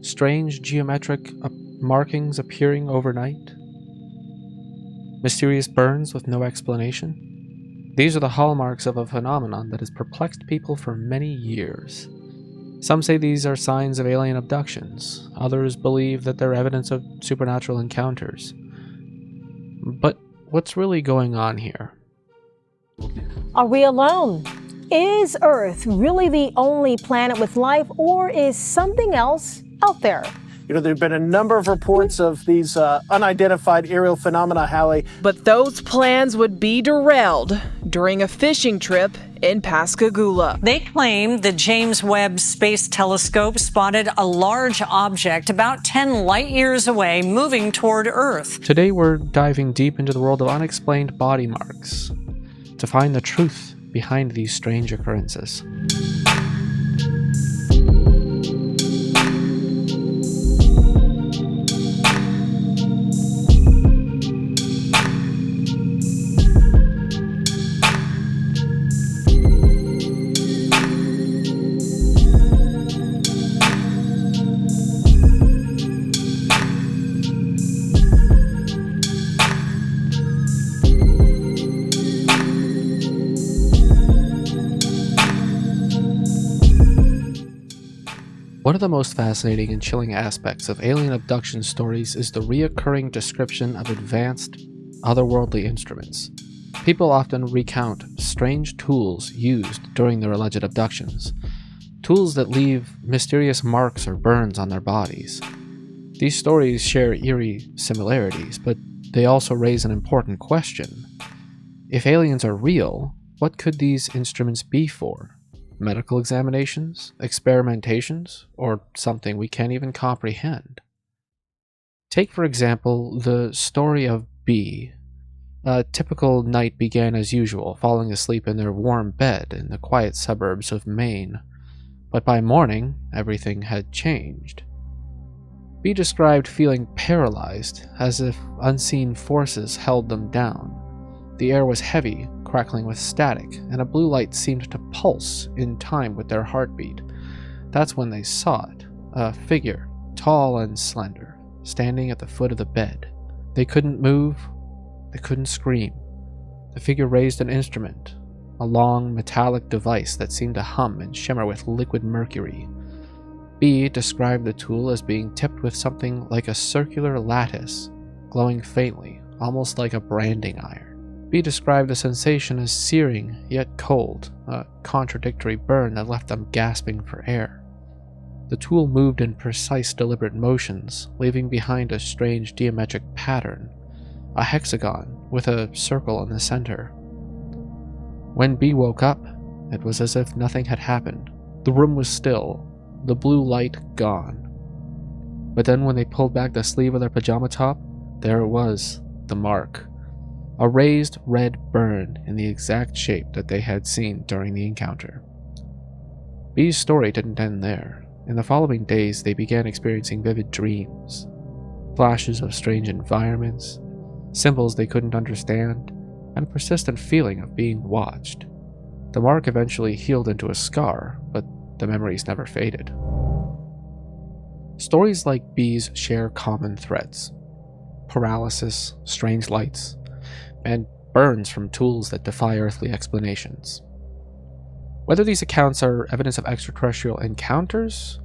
Strange geometric markings appearing overnight? Mysterious burns with no explanation? These are the hallmarks of a phenomenon that has perplexed people for many years. Some say these are signs of alien abductions. Others believe that they're evidence of supernatural encounters. But what's really going on here? Are we alone? Is Earth really the only planet with life, or is something else out there? You know, there have been a number of reports of these unidentified aerial phenomena, Hallie. But those plans would be derailed during a fishing trip in Pascagoula. They claim the James Webb Space Telescope spotted a large object about 10 light years away moving toward Earth. Today we're diving deep into the world of unexplained body marks to find the truth behind these strange occurrences. One of the most fascinating and chilling aspects of alien abduction stories is the reoccurring description of advanced, otherworldly instruments. People often recount strange tools used during their alleged abductions, tools that leave mysterious marks or burns on their bodies. These stories share eerie similarities, but they also raise an important question. If aliens are real, what could these instruments be for? Medical examinations, experimentations, or something we can't even comprehend. Take, for example, the story of B. A typical night began as usual, falling asleep in their warm bed in the quiet suburbs of Maine. But by morning, everything had changed. B described feeling paralyzed, as if unseen forces held them down. The air was heavy, crackling with static, and a blue light seemed to pulse in time with their heartbeat. That's when they saw it, a figure, tall and slender, standing at the foot of the bed. They couldn't move, they couldn't scream. The figure raised an instrument, a long metallic device that seemed to hum and shimmer with liquid mercury. B described the tool as being tipped with something like a circular lattice, glowing faintly, almost like a branding iron. B described the sensation as searing, yet cold, a contradictory burn that left them gasping for air. The tool moved in precise, deliberate motions, leaving behind a strange geometric pattern, a hexagon with a circle in the center. When B woke up, it was as if nothing had happened. The room was still, the blue light gone. But then when they pulled back the sleeve of their pajama top, there it was, the mark. A raised red burn in the exact shape that they had seen during the encounter. B's story didn't end there. In the following days, they began experiencing vivid dreams, flashes of strange environments, symbols they couldn't understand, and a persistent feeling of being watched. The mark eventually healed into a scar, but the memories never faded. Stories like B's share common threads: paralysis, strange lights, and burns from tools that defy earthly explanations. Whether these accounts are evidence of extraterrestrial encounters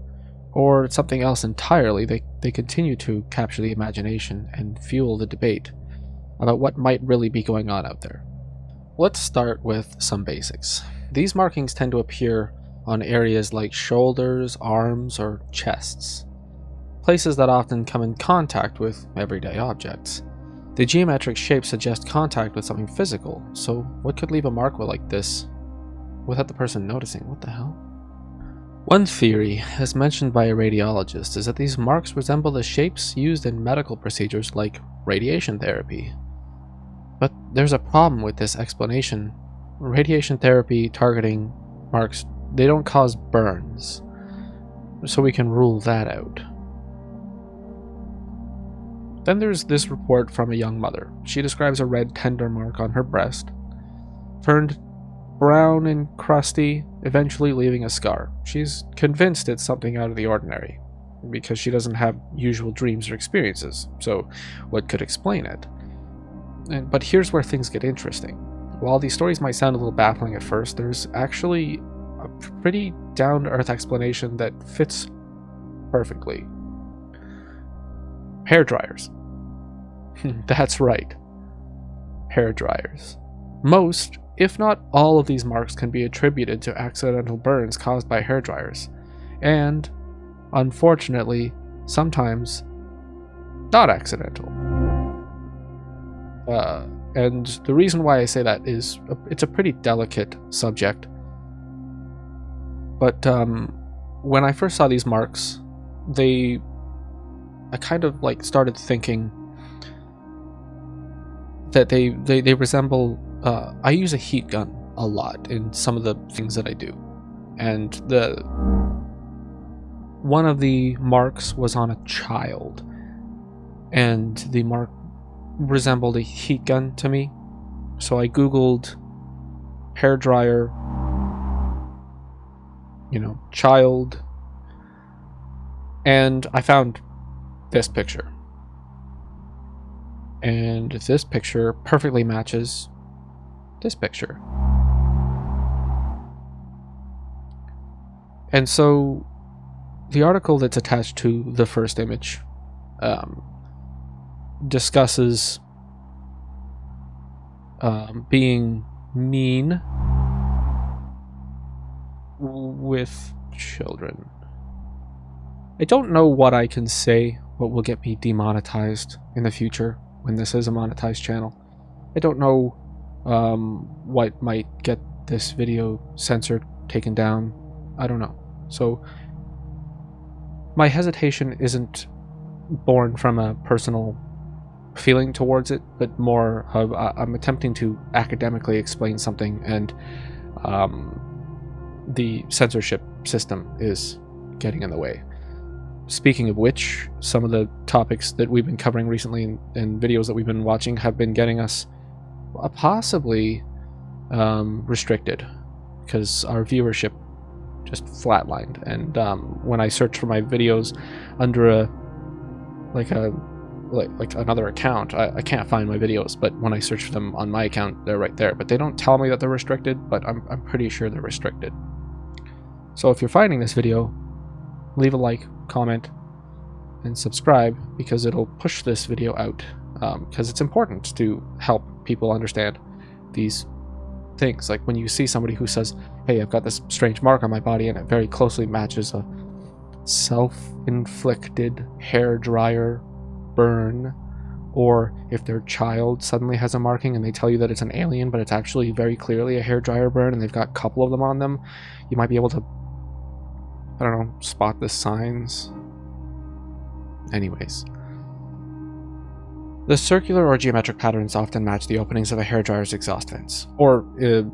or something else entirely, they continue to capture the imagination and fuel the debate about what might really be going on out there. Let's start with some basics. These markings tend to appear on areas like shoulders, arms, or chests, places that often come in contact with everyday objects. The geometric shapes suggest contact with something physical, so what could leave a mark like this without the person noticing? What the hell? One theory, as mentioned by a radiologist, is that these marks resemble the shapes used in medical procedures like radiation therapy. But there's a problem with this explanation. Radiation therapy targeting marks, they don't cause burns, so we can rule that out. Then there's this report from a young mother. She describes a red tender mark on her breast, turned brown and crusty, eventually leaving a scar. She's convinced it's something out of the ordinary. because she doesn't have usual dreams or experiences. So what could explain it? But here's where things get interesting. While these stories might sound a little baffling at first, there's actually a pretty down-to-earth explanation that fits perfectly. Hair dryers. That's right. Hair dryers. Most, if not all, of these marks can be attributed to accidental burns caused by hair dryers. And, unfortunately, sometimes not accidental. And the reason why I say that is it's a pretty delicate subject. But when I first saw these marks, I kind of like started thinking that they resemble. I use a heat gun a lot in some of the things that I do, and one of the marks was on a child, and the mark resembled a heat gun to me. So I googled hair dryer, child, and I found this picture. And this picture perfectly matches this picture. And so the article that's attached to the first image discusses being mean with children. I don't know what I can say what will get me demonetized in the future when this is a monetized channel. I don't know what might get this video censored, taken down. I don't know. So my hesitation isn't born from a personal feeling towards it, but more of I'm attempting to academically explain something, and the censorship system is getting in the way. Speaking of which, some of the topics that we've been covering recently in videos that we've been watching have been getting us possibly restricted, because our viewership just flatlined. And when I search for my videos under like another account, I can't find my videos, but when I search for them on my account, they're right there. But they don't tell me that they're restricted, but I'm pretty sure they're restricted. So if you're finding this video, leave a like, comment, and subscribe, because it'll push this video out, because it's important to help people understand these things. Like when you see somebody who says, hey, I've got this strange mark on my body and it very closely matches a self-inflicted hair dryer burn, or if their child suddenly has a marking and they tell you that it's an alien but it's actually very clearly a hair dryer burn and they've got a couple of them on them, you might be able to, I don't know, spot the signs. Anyways, the circular or geometric patterns often match the openings of a hairdryer's exhaust vents, or the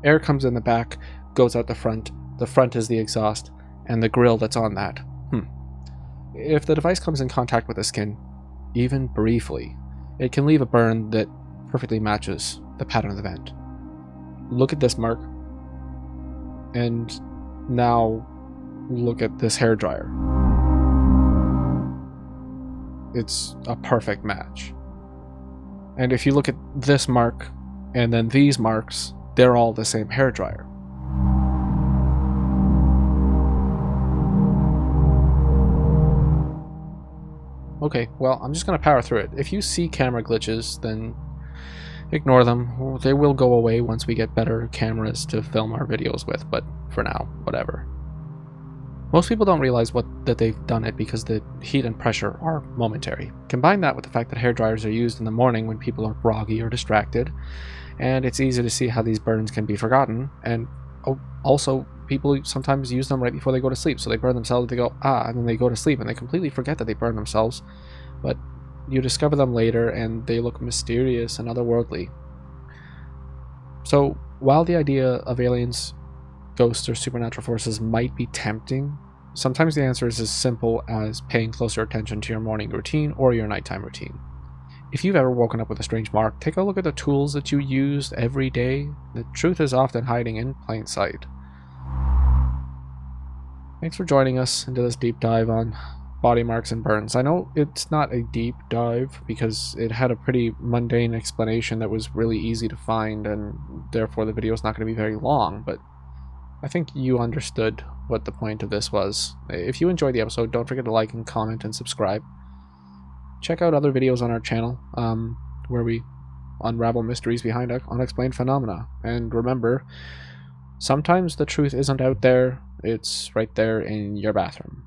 air comes in the back, goes out the front is the exhaust, and the grill that's on that. If the device comes in contact with the skin, even briefly, it can leave a burn that perfectly matches the pattern of the vent. Look at this mark, and now look at this hair dryer. It's a perfect match. And if you look at this mark and then these marks, they're all the same hair dryer. Okay, well, I'm just going to power through it. If you see camera glitches, then ignore them. They will go away once we get better cameras to film our videos with, but for now, whatever. Most people don't realize that they've done it because the heat and pressure are momentary. Combine that with the fact that hair dryers are used in the morning when people are groggy or distracted, and it's easy to see how these burns can be forgotten. And also, people sometimes use them right before they go to sleep, so they burn themselves, they go, and then they go to sleep and they completely forget that they burned themselves. But you discover them later and they look mysterious and otherworldly. So while the idea of aliens, ghosts, or supernatural forces might be tempting, sometimes the answer is as simple as paying closer attention to your morning routine or your nighttime routine. If you've ever woken up with a strange mark, take a look at the tools that you used every day. The truth is often hiding in plain sight. Thanks for joining us into this deep dive on body marks and burns. I know it's not a deep dive because it had a pretty mundane explanation that was really easy to find, and therefore the video is not going to be very long, but I think you understood what the point of this was. If you enjoyed the episode, don't forget to like and comment and subscribe. Check out other videos on our channel where we unravel mysteries behind unexplained phenomena. And remember, sometimes the truth isn't out there, it's right there in your bathroom.